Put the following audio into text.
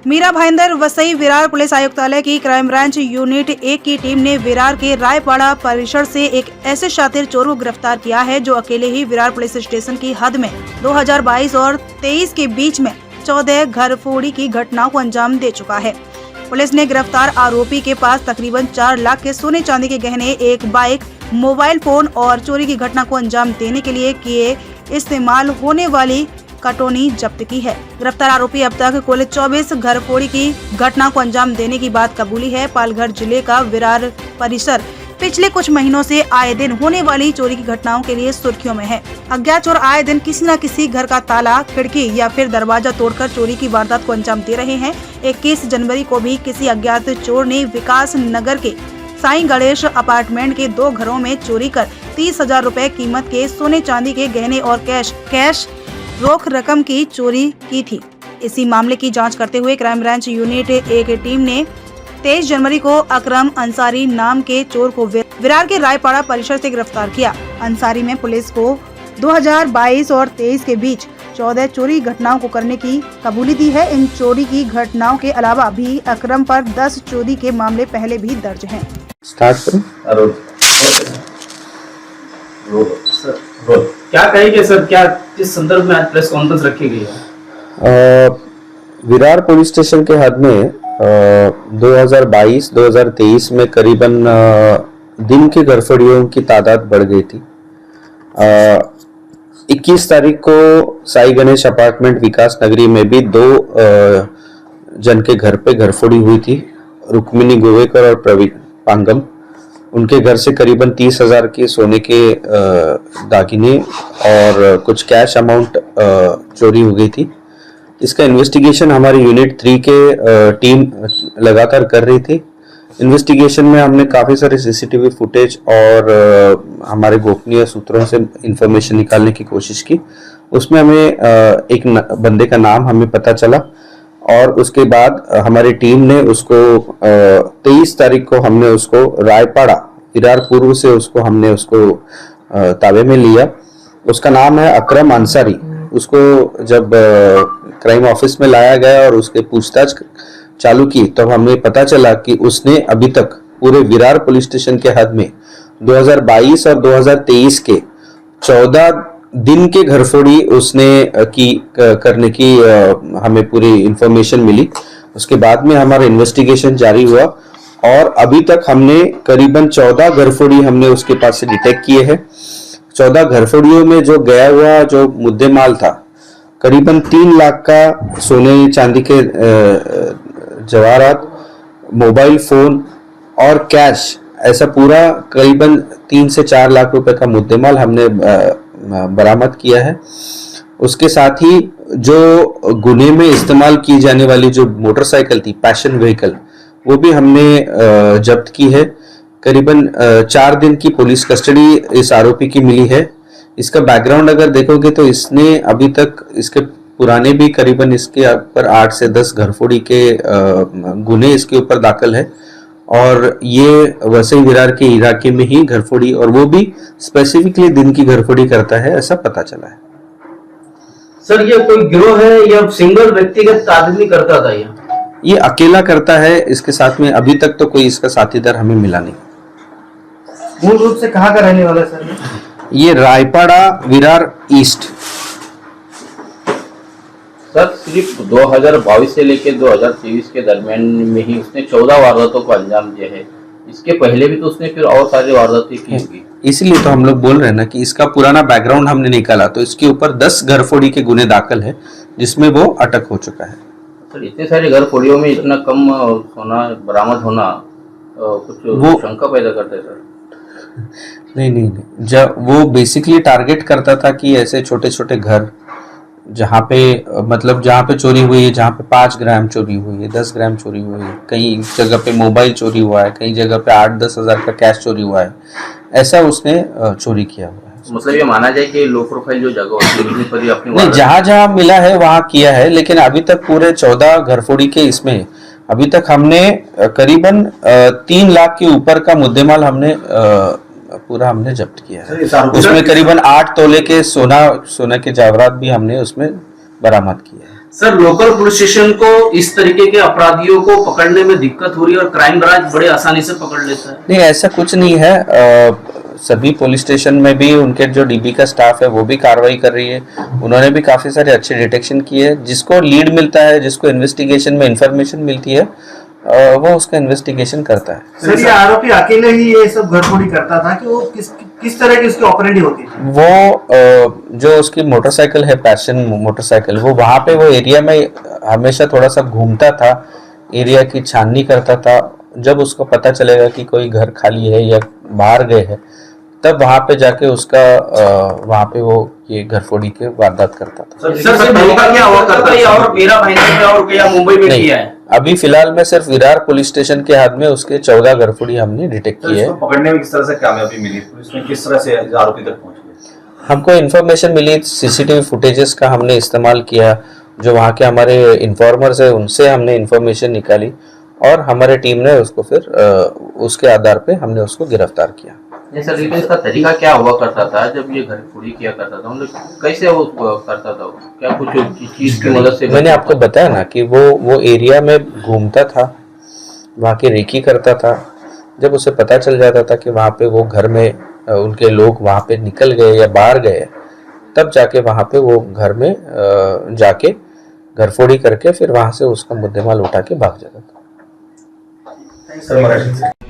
Meera Bhayandar Vasai Virar police आयुक्तालय की crime branch unit 1 की टीम ने विरार के रायपाड़ा परिसर से एक ऐसे शातिर चोर को गिरफ्तार किया है जो अकेले ही विरार पुलिस स्टेशन की हद में 2022 और 23 के बीच में 14 घरफोड़ी की घटनाओं को अंजाम दे चुका है। पुलिस ने गिरफ्तार आरोपी के पास तकरीबन 4 लाख के सोने चांदी के गहने, एक बाइक, मोबाइल फोन और चोरी की घटना को अंजाम देने के लिए किए इस्तेमाल होने वाली कटोनी जब्त की है। गिरफ्तार आरोपी अब तक कुल 24 घरफोड़ी की घटना को अंजाम देने की बात कबूली है। पालघर जिले का विरार परिसर पिछले कुछ महीनों से आए दिन होने वाली चोरी की घटनाओं के लिए सुर्खियों में है। अज्ञात चोर आए दिन किसी न किसी घर का ताला, खिड़की या फिर दरवाजा तोड़कर चोरी की वारदात को अंजाम दे रहे हैं। 21 जनवरी को भी किसी अज्ञात चोर ने विकास नगर के साईं गणेश अपार्टमेंट के 2 घरों में चोरी कर 30,000 रुपए कीमत के सोने चांदी के गहने और कैश रोक रकम की चोरी की थी। इसी मामले की जांच करते हुए क्राइम ब्रांच यूनिट 1 टीम ने 23 जनवरी को अकरम अंसारी नाम के चोर को विरार के रायपाड़ा परिसर से गिरफ्तार किया। अंसारी में पुलिस को 2022 और 23 के बीच 14 चोरी घटनाओं को करने की कबूली दी है। इन चोरी की घटनाओं के अलावा भी अकरम पर 10 चोरी के मामले पहले भी दर्ज हैं। क्या कहेंगे सर, क्या किस संदर्भ में आज प्रेस कॉन्फ्रेंस रखी गई है? विरार पुलिस स्टेशन के हद में 2022-2023 में करीबन दिन के घरफोड़ियों की तादाद बढ़ गई थी। 21 तारीख को साई गणेश अपार्टमेंट विकास नगरी में भी 2 जन के घर पे घरफोड़ी हुई थी। रुक्मिनी गोवेकर और प्रवीण पांगम, उनके घर से करीबन 30,000 के सोने के दागिने और कुछ कैश अमाउंट चोरी हो गई थी। इसका इन्वेस्टिगेशन हमारी यूनिट 3 के टीम लगातार कर रही थी। इन्वेस्टिगेशन में हमने काफ़ी सारे सीसीटीवी फुटेज और हमारे गोपनीय सूत्रों से इंफॉर्मेशन निकालने की कोशिश की। उसमें हमें एक बंदे का नाम हमें पता चला और उसके बाद हमारी टीम ने उसको 23 तारीख को हमने उसको रायपाड़ा विरार पूर्व से हमने उसको ताबे में लिया। उसका नाम है अकरम अंसारी। उसको जब क्राइम ऑफिस में लाया गया और उसके पूछताछ चालू की तो हमें पता चला कि उसने अभी तक पूरे विरार पुलिस स्टेशन के हद में 2022 और 2023 के 14 दिन के घरफोड़ी उसने करने की हमें पूरी इंफॉर्मेशन मिली। उसके बाद में हमारा इन्वेस्टिगेशन जारी हुआ और अभी तक हमने करीबन 14 घरफोड़ी हमने उसके पास से डिटेक्ट किए हैं। 14 घरफोड़ियों में जो गया हुआ जो मुद्देमाल था करीबन 3 लाख का सोने चांदी के जवाहरात, मोबाइल फोन और कैश, ऐसा पूरा करीबन 3 से 4 लाख रुपए का मुद्देमाल हमने बरामद किया है। उसके साथ ही जो गुने में इस्तेमाल की जाने वाली जो मोटरसाइकिल थी, पैशन व्हीकल, वो भी हमने जब्त की है। करीबन 4 दिन की पुलिस कस्टडी इस आरोपी की मिली है। इसका बैकग्राउंड अगर देखोगे तो इसने अभी तक इसके पुराने भी करीबन इसके ऊपर 8 से 10 घरफोड़ी के गुने इसके ऊपर दाखिल है और ये वसई विरार के इलाके में ही घरफोड़ी और वो भी स्पेसिफिकली दिन की घरफोड़ी करता है, ऐसा पता चला है। सर, ये कोई गिरोह है या सिंगल व्यक्तिगत आदमी करता था? ये अकेला करता है। इसके साथ में अभी तक तो कोई इसका साथीदार हमें मिला नहीं। मूल रूप से कहाँ का रहने वाला है सर? ये रायपाड़ा विरार ईस्ट। सर, सिर्फ 2022 से लेकर 2023 के दरमियान में ही उसने 14 वारदातों को अंजाम दिया है। इसके पहले भी तो उसने फिर और सारी वारदातें की होगी। इसीलिए तो हम लोग बोल रहे हैं ना कि इसका पुराना बैकग्राउंड हमने निकाला तो इसके ऊपर 10 घरफोड़ी के गुने दाखिल है जिसमें वो अटक हो चुका है। सर, इतने सारे घरफोड़ियों में इतना कम सोना बरामद होना कुछ वो शंका पैदा करता है सर? नहीं, जब वो बेसिकली टारगेट करता था कि ऐसे छोटे छोटे घर जहाँ पे चोरी हुई है, जहाँ पे 5 ग्राम चोरी हुई है, 10 ग्राम चोरी हुई है, कई जगह पे मोबाइल चोरी हुआ है, कई जगह पे 8-10 हज़ार का कैश चोरी हुआ है, ऐसा उसने चोरी किया हुआ है। मतलब ये माना जाए कि लो प्रोफाइल जो जगह होती है अपनी नहीं, जहाँ मिला है वहाँ किया है, लेकिन अभी तक पूरे 14 घरफोड़ी के इसमें अभी तक हमने करीबन 3 लाख के ऊपर का मुद्देमाल हमने पूरा हमने जब्त किया है। उसमें करीबन 8 तोले के सोना के जवाहरात भी हमने उसमें बरामद किया है। सर लोकल पुलिस स्टेशन को इस तरीके के अपराधियों को पकड़ने में दिक्कत हो रही है और क्राइम ब्रांच बड़े आसानी से पकड़ लेता है। नहीं, ऐसा कुछ नहीं है। सभी पुलिस स्टेशन में भी उनके जो डीबी का स्टाफ है वो भी कार्रवाई कर रही है। उन्होंने भी काफ़ी सारे अच्छे डिटेक्शन किए हैं। जिसको लीड मिलता है, जिसको इन्वेस्टिगेशन में इंफॉर्मेशन मिलती है, वो उसका इन्वेस्टिगेशन करता है। सर ये आरोपी अकेले ही ये सब घरफोड़ी करता था कि वो किस तरह की उसकी ऑपरेंडी होती थी? वो जो उसकी मोटरसाइकिल है, पैशन मोटरसाइकिल, वो वहाँ पे वो एरिया में हमेशा थोड़ा सा घूमता था, एरिया की छाननी करता था। जब उसको पता चलेगा कि कोई घर खाली है या बाहर गए हैं, तब वहाँ पे जाके उसका वहाँ पे वो ये घरफोड़ी के वारदात करता था। सर धोखा क्या हुआ करता है और मेरा भाईंदर में और क्या मुंबई में किया है? अभी फिलहाल में सिर्फ विरार पुलिस स्टेशन के हाथ में उसके 14 घरफोड़ी हमने डिटेक्ट की है। पकड़ने में किस तरह से कामयाबी मिली, पुलिस ने किस तरह से आरोपी तक पहुंच गई? हमको इन्फॉर्मेशन मिली, सीसीटीवी फुटेजेस का हमने इस्तेमाल किया, जो वहाँ के हमारे इन्फॉर्मर्स है उनसे हमने इन्फॉर्मेशन निकाली और हमारे टीम ने उसको फिर उसके आधार पे हमने उसको गिरफ्तार किया। सर लेकिन इसका तरीका क्या हुआ करता था जब ये घरफोड़ी किया करता था, मतलब कैसे वो करता था? क्या कुछ चीज की मदद से? मैंने आपको बताया ना कि वो एरिया में घूमता था, वहाँ की रेकी करता था। जब उसे पता चल जाता था कि वहाँ पे वो घर में उनके लोग वहाँ पे निकल गए या बाहर गए, तब जाके वहाँ पे वो घर में जाके घरफोड़ी करके फिर वहाँ से उसका मुद्देमाल उठा के भाग जाता था। सर मराठी